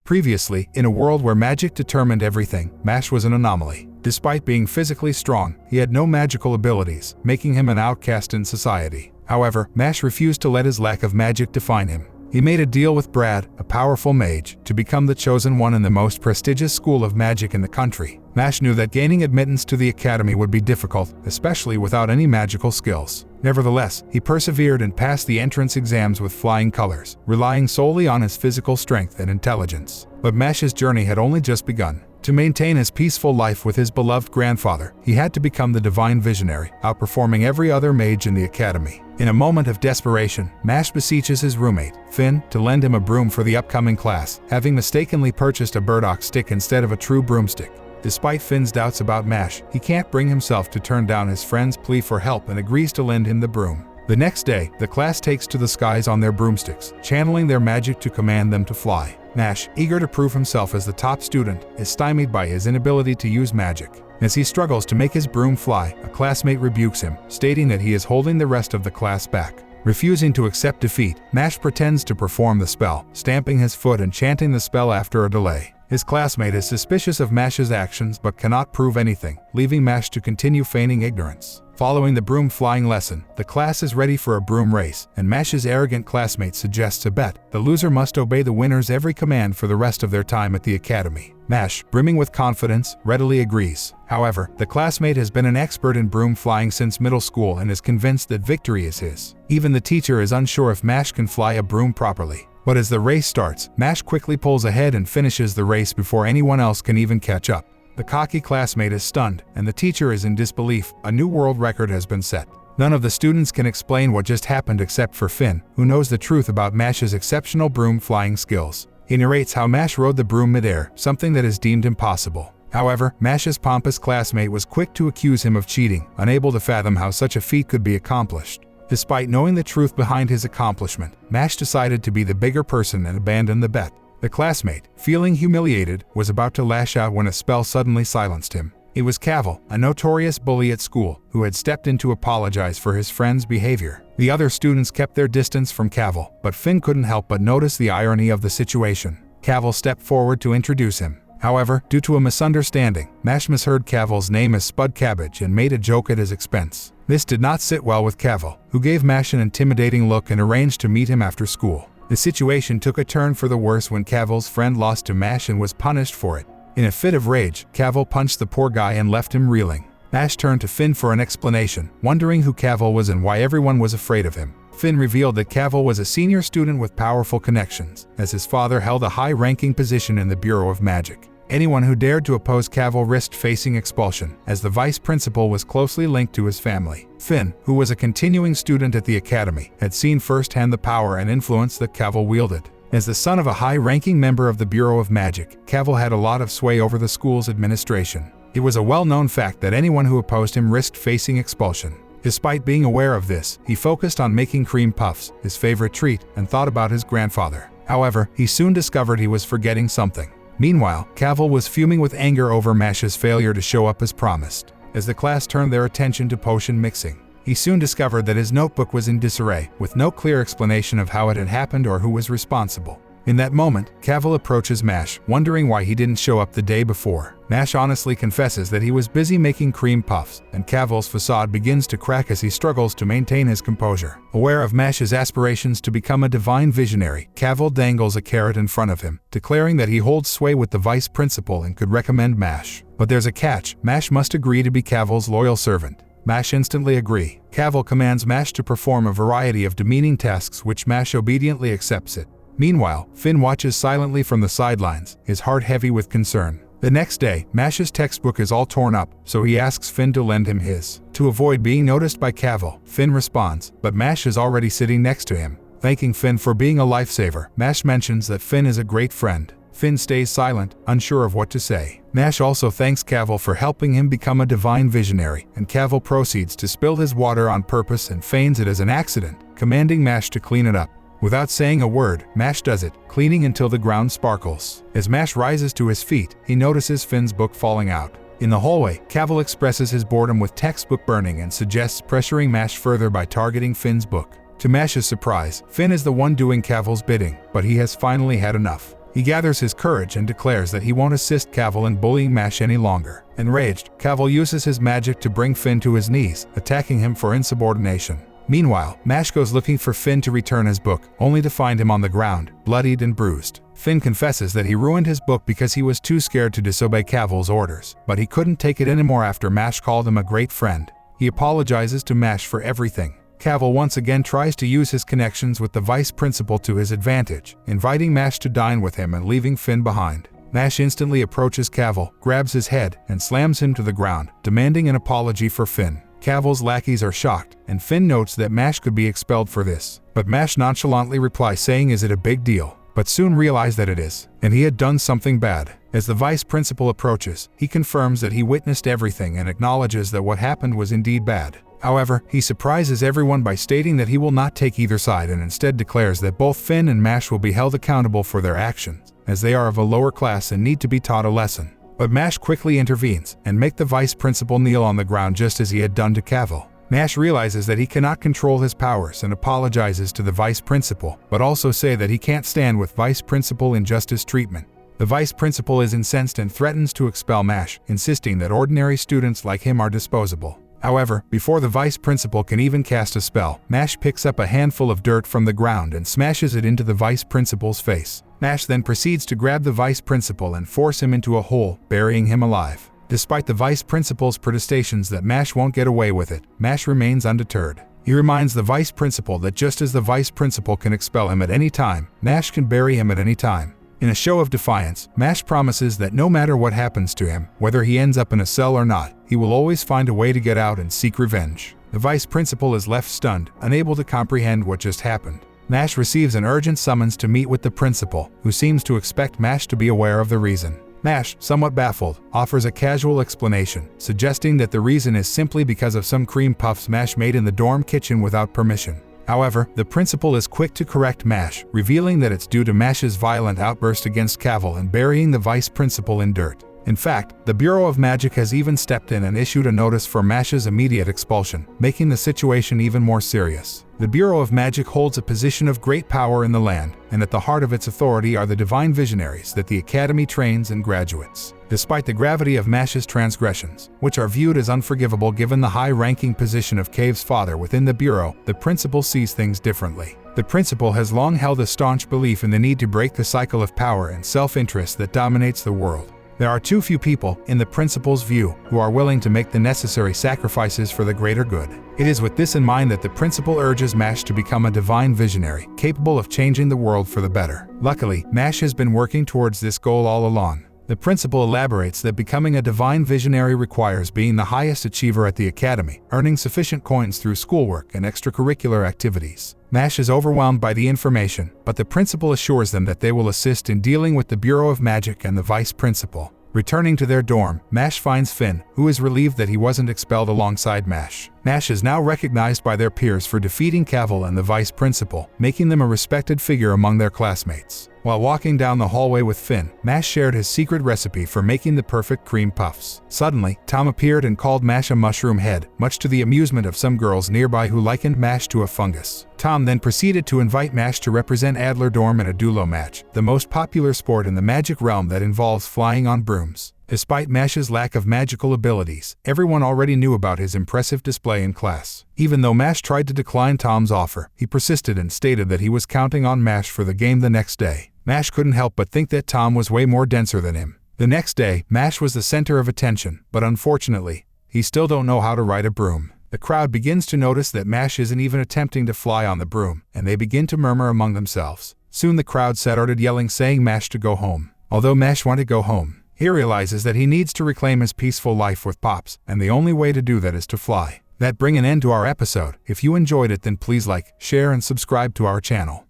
Previously, in a world where magic determined everything, Mashle was an anomaly. Despite being physically strong, he had no magical abilities, making him an outcast in society. However, Mashle refused to let his lack of magic define him. He made a deal with Brad, a powerful mage, to become the chosen one in the most prestigious school of magic in the country. Mashle knew that gaining admittance to the academy would be difficult, especially without any magical skills. Nevertheless, he persevered and passed the entrance exams with flying colors, relying solely on his physical strength and intelligence. But Mashle's journey had only just begun. To maintain his peaceful life with his beloved grandfather, he had to become the divine visionary, outperforming every other mage in the academy. In a moment of desperation, Mashle beseeches his roommate, Finn, to lend him a broom for the upcoming class, having mistakenly purchased a burdock stick instead of a true broomstick. Despite Finn's doubts about Mashle, he can't bring himself to turn down his friend's plea for help and agrees to lend him the broom. The next day, the class takes to the skies on their broomsticks, channeling their magic to command them to fly. Mashle, eager to prove himself as the top student, is stymied by his inability to use magic. As he struggles to make his broom fly, a classmate rebukes him, stating that he is holding the rest of the class back. Refusing to accept defeat, Mashle pretends to perform the spell, stamping his foot and chanting the spell after a delay. His classmate is suspicious of Mashle's actions but cannot prove anything, leaving Mashle to continue feigning ignorance. Following the broom flying lesson, the class is ready for a broom race, and Mashle's arrogant classmate suggests a bet. The loser must obey the winner's every command for the rest of their time at the academy. Mashle, brimming with confidence, readily agrees. However, the classmate has been an expert in broom flying since middle school and is convinced that victory is his. Even the teacher is unsure if Mashle can fly a broom properly. But as the race starts, Mashle quickly pulls ahead and finishes the race before anyone else can even catch up. The cocky classmate is stunned, and the teacher is in disbelief. A new world record has been set. None of the students can explain what just happened except for Finn, who knows the truth about Mashle's exceptional broom flying skills. He narrates how Mashle rode the broom midair, something that is deemed impossible. However, Mashle's pompous classmate was quick to accuse him of cheating, unable to fathom how such a feat could be accomplished. Despite knowing the truth behind his accomplishment, Mashle decided to be the bigger person and abandon the bet. The classmate, feeling humiliated, was about to lash out when a spell suddenly silenced him. It was Cavil, a notorious bully at school, who had stepped in to apologize for his friend's behavior. The other students kept their distance from Cavil, but Finn couldn't help but notice the irony of the situation. Cavil stepped forward to introduce him. However, due to a misunderstanding, Mashle misheard Cavil's name as Spud Cabbage and made a joke at his expense. This did not sit well with Cavil, who gave Mashle an intimidating look and arranged to meet him after school. The situation took a turn for the worse when Cavil's friend lost to Mashle and was punished for it. In a fit of rage, Cavil punched the poor guy and left him reeling. Mashle turned to Finn for an explanation, wondering who Cavil was and why everyone was afraid of him. Finn revealed that Cavil was a senior student with powerful connections, as his father held a high-ranking position in the Bureau of Magic. Anyone who dared to oppose Cavil risked facing expulsion, as the vice principal was closely linked to his family. Finn, who was a continuing student at the academy, had seen firsthand the power and influence that Cavil wielded. As the son of a high-ranking member of the Bureau of Magic, Cavil had a lot of sway over the school's administration. It was a well-known fact that anyone who opposed him risked facing expulsion. Despite being aware of this, he focused on making cream puffs, his favorite treat, and thought about his grandfather. However, he soon discovered he was forgetting something. Meanwhile, Cavil was fuming with anger over Mashle's failure to show up as promised. As the class turned their attention to potion mixing, he soon discovered that his notebook was in disarray, with no clear explanation of how it had happened or who was responsible. In that moment, Cavil approaches Mashle, wondering why he didn't show up the day before. Mashle honestly confesses that he was busy making cream puffs, and Cavil's facade begins to crack as he struggles to maintain his composure. Aware of Mashle's aspirations to become a divine visionary, Cavil dangles a carrot in front of him, declaring that he holds sway with the vice principal and could recommend Mashle. But there's a catch: Mashle must agree to be Cavil's loyal servant. Mashle instantly agrees. Cavil commands Mashle to perform a variety of demeaning tasks, which Mashle obediently accepts it. Meanwhile, Finn watches silently from the sidelines, his heart heavy with concern. The next day, Mashle's textbook is all torn up, so he asks Finn to lend him his. To avoid being noticed by Cavil, Finn responds, but Mashle is already sitting next to him. Thanking Finn for being a lifesaver, Mashle mentions that Finn is a great friend. Finn stays silent, unsure of what to say. Mashle also thanks Cavil for helping him become a divine visionary, and Cavil proceeds to spill his water on purpose and feigns it as an accident, commanding Mashle to clean it up. Without saying a word, Mashle does it, cleaning until the ground sparkles. As Mashle rises to his feet, he notices Finn's book falling out. In the hallway, Cavil expresses his boredom with textbook burning and suggests pressuring Mashle further by targeting Finn's book. To Mashle's surprise, Finn is the one doing Cavil's bidding, but he has finally had enough. He gathers his courage and declares that he won't assist Cavil in bullying Mash any longer. Enraged, Cavil uses his magic to bring Finn to his knees, attacking him for insubordination. Meanwhile, Mash goes looking for Finn to return his book, only to find him on the ground, bloodied and bruised. Finn confesses that he ruined his book because he was too scared to disobey Cavil's orders, but he couldn't take it anymore after Mash called him a great friend. He apologizes to Mash for everything. Cavil once again tries to use his connections with the vice principal to his advantage, inviting Mash to dine with him and leaving Finn behind. Mash instantly approaches Cavil, grabs his head, and slams him to the ground, demanding an apology for Finn. Cavil's lackeys are shocked, and Finn notes that Mash could be expelled for this. But Mash nonchalantly replies saying, "Is it a big deal?" But soon realized that it is, and he had done something bad. As the vice principal approaches, he confirms that he witnessed everything and acknowledges that what happened was indeed bad. However, he surprises everyone by stating that he will not take either side and instead declares that both Finn and Mash will be held accountable for their actions, as they are of a lower class and need to be taught a lesson. But Mash quickly intervenes and makes the vice principal kneel on the ground just as he had done to Cavil. Mash realizes that he cannot control his powers and apologizes to the vice principal, but also say that he can't stand with vice principal injustice treatment. The vice principal is incensed and threatens to expel Mash, insisting that ordinary students like him are disposable. However, before the vice principal can even cast a spell, Mash picks up a handful of dirt from the ground and smashes it into the vice principal's face. Mash then proceeds to grab the vice principal and force him into a hole, burying him alive. Despite the vice principal's protestations that Mash won't get away with it, Mash remains undeterred. He reminds the vice principal that just as the vice principal can expel him at any time, Mash can bury him at any time. In a show of defiance, Mash promises that no matter what happens to him, whether he ends up in a cell or not, he will always find a way to get out and seek revenge. The vice principal is left stunned, unable to comprehend what just happened. Mash receives an urgent summons to meet with the principal, who seems to expect Mash to be aware of the reason. Mash, somewhat baffled, offers a casual explanation, suggesting that the reason is simply because of some cream puffs Mash made in the dorm kitchen without permission. However, the principal is quick to correct Mash, revealing that it's due to Mash's violent outburst against Cavil and burying the vice principal in dirt. In fact, the Bureau of Magic has even stepped in and issued a notice for Mash's immediate expulsion, making the situation even more serious. The Bureau of Magic holds a position of great power in the land, and at the heart of its authority are the divine visionaries that the Academy trains and graduates. Despite the gravity of Mash's transgressions, which are viewed as unforgivable given the high-ranking position of Cave's father within the Bureau, the principal sees things differently. The principal has long held a staunch belief in the need to break the cycle of power and self-interest that dominates the world. There are too few people, in the principal's view, who are willing to make the necessary sacrifices for the greater good. It is with this in mind that the principal urges Mash to become a divine visionary, capable of changing the world for the better. Luckily, Mash has been working towards this goal all along. The principal elaborates that becoming a divine visionary requires being the highest achiever at the academy, earning sufficient coins through schoolwork and extracurricular activities. Mash is overwhelmed by the information, but the principal assures them that they will assist in dealing with the Bureau of Magic and the vice principal. Returning to their dorm, Mash finds Finn, who is relieved that he wasn't expelled alongside Mash. Mash is now recognized by their peers for defeating Cavil and the vice principal, making them a respected figure among their classmates. While walking down the hallway with Finn, Mash shared his secret recipe for making the perfect cream puffs. Suddenly, Tom appeared and called Mash a mushroom head, much to the amusement of some girls nearby who likened Mash to a fungus. Tom then proceeded to invite Mash to represent Adler Dorm in a duelo match, the most popular sport in the magic realm that involves flying on brooms. Despite Mash's lack of magical abilities, everyone already knew about his impressive display in class. Even though Mash tried to decline Tom's offer, he persisted and stated that he was counting on Mash for the game the next day. Mash couldn't help but think that Tom was way more denser than him. The next day, Mash was the center of attention, but unfortunately, he still don't know how to ride a broom. The crowd begins to notice that Mash isn't even attempting to fly on the broom, and they begin to murmur among themselves. Soon the crowd started yelling saying Mash to go home. Although Mash wanted to go home, he realizes that he needs to reclaim his peaceful life with Pops, and the only way to do that is to fly. That brings an end to our episode. If you enjoyed it, then please like, share, and subscribe to our channel.